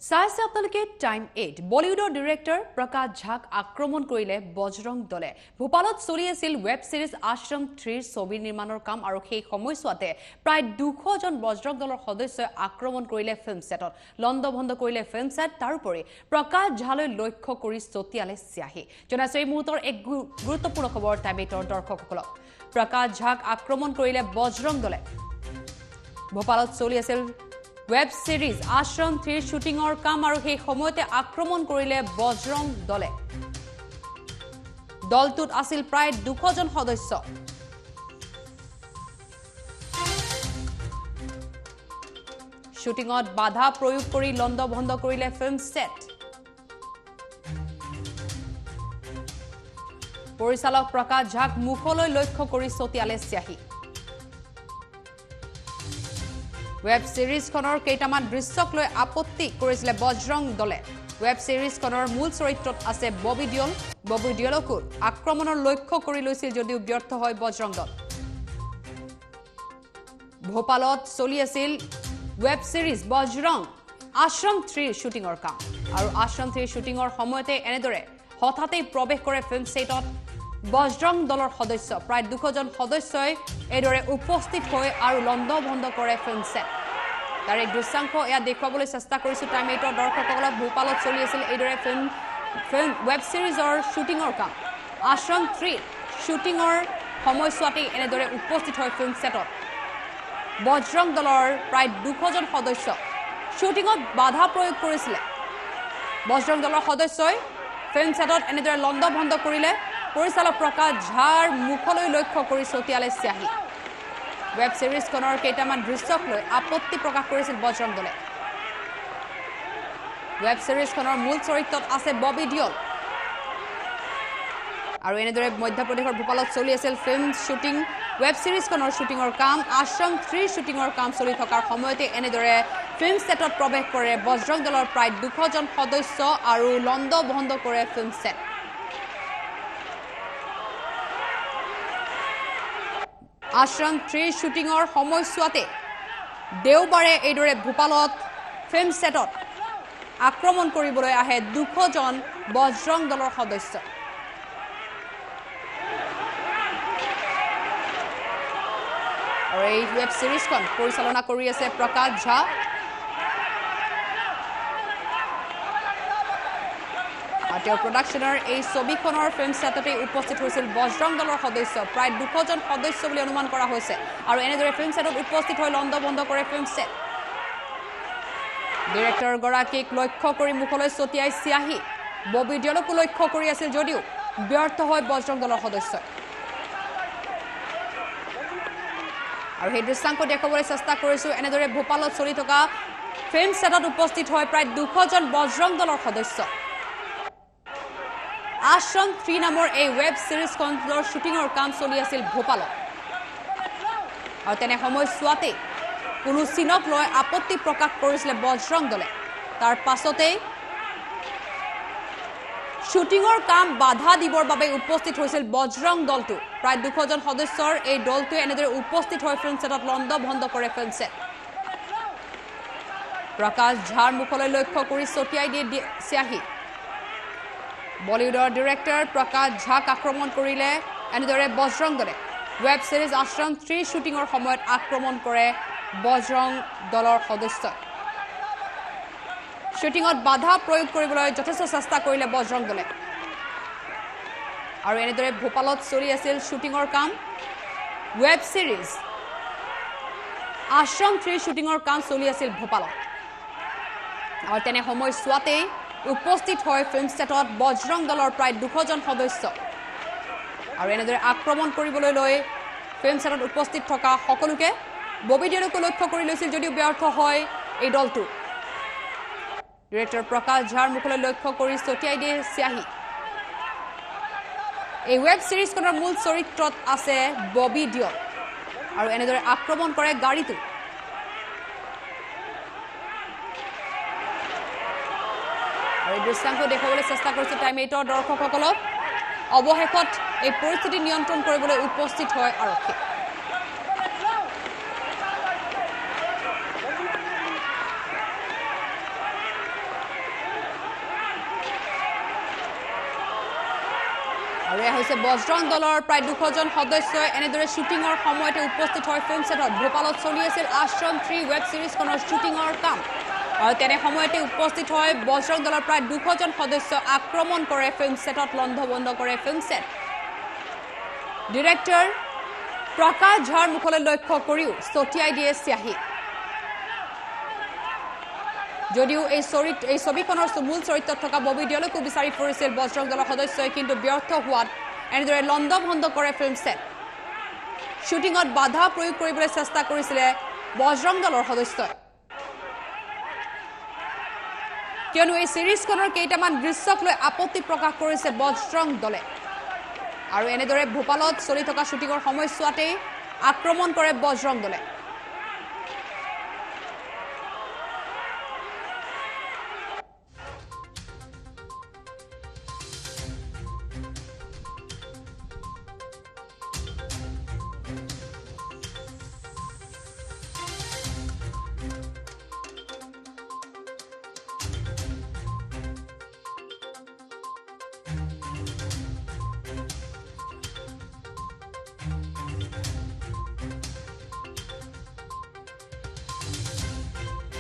চাইছে আপোনালোকে টাইম 8 বলিউডৰ ডিৰেক্টৰ প্ৰকাশ ঝাক আক্ৰমণ কৰিলে বজৰং দলে ভোপালত চলি আছিল ৱেব সিৰিজ আশ্ৰম 3 ছবি নিৰ্মাণৰ কাম আৰু সেই সময়ছোৱাতে প্ৰায় 200 জন বজৰং দলৰ সদস্যই আক্ৰমণ কৰিলে ফিল্ম সেটত লণ্ডভণ্ড কৰিলে ফিল্ম সেট তাৰোপৰি প্ৰকাশ ঝালৈ লক্ষ্য কৰি ছটিয়ালে চিয়াহী জনাইছো এই মুহূৰ্তৰ এক গুৰুত্বপূৰ্ণ খবৰ টাইম 8ৰ দৰ্শকসকলক প্ৰকাশ ঝাক আক্ৰমণ কৰিলে বজৰং দলে ভোপালত চলি আছিল ৱেব সিৰিজ আশ্ৰম 3 শুটিংৰ কাম আৰু সেই সময়তে আক্ৰমণ কৰিলে বজৰং দলে দলটোত আছিল প্ৰায় 200 জন সদস্য শুটিংত বাধা প্ৰয়োগ কৰি লণ্ডভণ্ড কৰিলে ফিল্ম সেট পৰিচালক প্ৰকাশ ঝাক মুখলৈ লক্ষ্য কৰি ছটিয়ালে চিয়াহী ৱেব সিৰিজখনৰ কেইটামান দৃশ্যক লৈ আপত্তি কৰিছিল বজৰং দলে ৱেব সিৰিজখনৰ মূল চৰিত্ৰত আছে ববি ডিয়লকো আক্ৰমণৰ লক্ষ্য কৰি লৈছিল যদিও ব্যৰ্থ হয় বজৰং দল ভোপালত চলি আছিল ৱেব সিৰিজ বজৰং আশ্ৰম 3 শুটিংৰ কাম আৰু আশ্ৰম 3 শুটিংৰ সময়তে এনেদৰে হঠাতেই প্ৰৱেশ কৰে ফিল্ম সেটত বজৰং দলৰ সদস্য প্ৰায় 200 জন সদস্যই এদৰে উপস্থিত হৈ আৰু লণ্ডভণ্ড কৰে ফিল্ম সেট তাৰ এক দৃশ্যাংশ এয়া দেখুৱাবলৈ চেষ্টা কৰিছো টাইম 8ৰ দৰ্শকসকলক ভোপালত চলি আছিল এইদৰে ফিল্ম ৱেব সিৰিজৰ শুটিংৰ কাম আশ্ৰম 3 শুটিংৰ সময়ছোৱাতে এনেদৰে উপস্থিত হয় ফিল্ম সেটত বজৰং দলৰ প্ৰায় 200 জন সদস্য শুটিংত বাধা প্ৰয়োগ কৰিছিল বজৰং দলৰ সদস্যই ফিল্ম সেটত এনেদৰে লণ্ডভণ্ড কৰিলে পৰিচালক প্ৰকাশ ঝাৰ মুখলৈ লক্ষ্য কৰি ছটিয়ালে চিয়াহী ৱেব সিৰিজখনৰ কেইটামান দৃশ্যক লৈ আপত্তি প্ৰকাশ কৰিছিল বজৰং দলে ৱেব সিৰিজখনৰ মূল চৰিত্ৰত আছে ববি ডিয়ল আৰু এনেদৰে মধ্যপ্ৰদেশৰ ভোপালত চলি আছিল ফিল্ম শুটিং ৱেব সিৰিজখনৰ শুটিংৰ কাম আশ্ৰম 3 শুটিংৰ কাম চলি থকাৰ সময়তে এনেদৰে ফিল্ম সেটত প্ৰৱেশ কৰে বজৰং দলৰ প্ৰায় 200 জন সদস্য আৰু লণ্ডভণ্ড কৰে ফিল্ম সেট আশ্ৰম 3 শুটিংৰ সময়ছোৱাতে দেওবাৰে এইদৰে ভোপালত ফিল্ম সেটত আক্ৰমণ কৰিবলৈ আহে 200 জন বজৰং দলৰ সদস্য আৰু এই ৱেব সিৰিজখন পৰিচালনা কৰি আছে প্ৰকাশ ঝা আৰু প্ৰডাকশ্যনৰ এই ছবিখনৰ ফিল্ম সেটতে উপস্থিত হৈছিল বজৰং দলৰ সদস্য প্ৰায় 200 জন সদস্য বুলি অনুমান কৰা হৈছে আৰু এনেদৰে ফিল্ম সেটত উপস্থিত হৈ লণ্ডভণ্ড কৰে ফিল্ম সেট ডিৰেক্টৰ গৰাকীক লক্ষ্য কৰি মুখলৈ ছটিয়াই চিয়াহী ববি ডিয়লকো লক্ষ্য কৰি আছিল যদিও ব্যৰ্থ হয় বজৰং দলৰ সদস্য আৰু সেই দৃশ্যাংশ দেখুৱাবলৈ চেষ্টা কৰিছো এনেদৰে ভোপালত চলি থকা ফিল্ম সেটত উপস্থিত হয় প্ৰায় 200 জন বজৰং দলৰ সদস্য আশ্ৰম 3 নামৰ এই ৱেব সিৰিজখনৰ শুটিংৰ কাম চলি আছিল ভোপালত আৰু তেনে সময়ছোৱাতে কোনো চিনক লৈ আপত্তি প্ৰকাশ কৰিছিল বজৰং দলে তাৰ পাছতে শুটিংৰ কাম বাধা দিবৰ বাবে উপস্থিত হৈছিল বজৰং দলটো প্ৰায় 200 জন সদস্যৰ এই দলটোৱে এনেদৰে উপস্থিত হৈ ফিল্ম সেটত লণ্ডভণ্ড কৰে ফিল্ম সেট প্ৰকাশ ঝাৰ মুখলৈ লক্ষ্য কৰি ছটিয়াই দিয়ে চিয়াহী বলিউডৰ ডিৰেক্টৰ প্ৰকাশ ঝাক আক্ৰমণ কৰিলে এনেদৰে বজৰং দলে ৱেব সিৰিজ আশ্ৰম 3 শুটিংৰ সময়ত আক্ৰমণ কৰে বজৰং দলৰ সদস্য শুটিংত বাধা প্ৰয়োগ কৰিবলৈ যথেষ্ট চেষ্টা কৰিলে বজৰং দলে আৰু এনেদৰে ভোপালত চলি আছিল শুটিংৰ কাম ৱেব সিৰিজ আশ্ৰম 3 শুটিংৰ কাম চলি আছিল ভোপালত আৰু তেনে সময়ছোৱাতে উপস্থিত হয় ফিল্ম সেটত বজৰং দলৰ প্ৰায় 200 জন সদস্য আৰু এনেদৰে আক্ৰমণ কৰিবলৈ লৈ ফিল্ম সেটত উপস্থিত থকা সকলোকে ববি ডিয়লকো লক্ষ্য কৰি লৈছিল যদিও ব্যৰ্থ হয় এই দলটো ডিৰেক্টৰ প্ৰকাশ ঝাৰ মুখলৈ লক্ষ্য কৰি ছটিয়াই দিয়ে চিয়াহী এই ৱেব সিৰিজখনৰ মূল চৰিত্ৰত আছে ববি ডিয়ল আৰু এনেদৰে আক্ৰমণ কৰে গাড়ীটো আৰু এই দৃশ্যাংশ দেখুৱাবলৈ চেষ্টা কৰিছো টাইম 8ৰ দৰ্শকসকলক অৱশেষত এই পৰিস্থিতি নিয়ন্ত্ৰণ কৰিবলৈ উপস্থিত হয় আৰক্ষী আৰু এয়া হৈছে বজৰং দলৰ প্ৰায় 200 জন সদস্যই এনেদৰে শ্বুটিঙৰ সময়তে উপস্থিত হয় ফিল্ম সেটত ভোপালত চলি আছিল আশ্ৰম 3 ৱেব সিৰিজখনৰ শ্বুটিঙৰ কাম আৰু তেনে সময়তে উপস্থিত হয় বজৰং দলৰ প্ৰায় 200 জন সদস্য আক্ৰমণ কৰে ফিল্ম সেটত লন্ধভণ্ড কৰে ফিল্ম সেট ডিৰেক্টৰ প্ৰকাশ ঝাৰ মুখলৈ লক্ষ্য কৰিও ছটিয়াই দিয়ে চিয়াহী যদিও এই ছবিখনৰ মূল চৰিত্ৰত থকা ববি দিয়লকো বিচাৰি ফুৰিছিল বজৰং দলৰ সদস্যই কিন্তু ব্যৰ্থ হোৱাত এনেদৰে লন্ধভণ্ড কৰে ফিল্ম সেট শ্বুটিঙত বাধা প্ৰয়োগ কৰিবলৈ চেষ্টা কৰিছিলে বজৰং দলৰ সদস্যই কিয়নো এই সিৰিজখনৰ কেইটামান দৃশ্যক লৈ আপত্তি প্ৰকাশ কৰিছে বজৰং দলে আৰু এনেদৰে ভোপালত চলি থকা শ্বুটিঙৰ সময়ছোৱাতেই আক্ৰমণ কৰে বজৰং দলে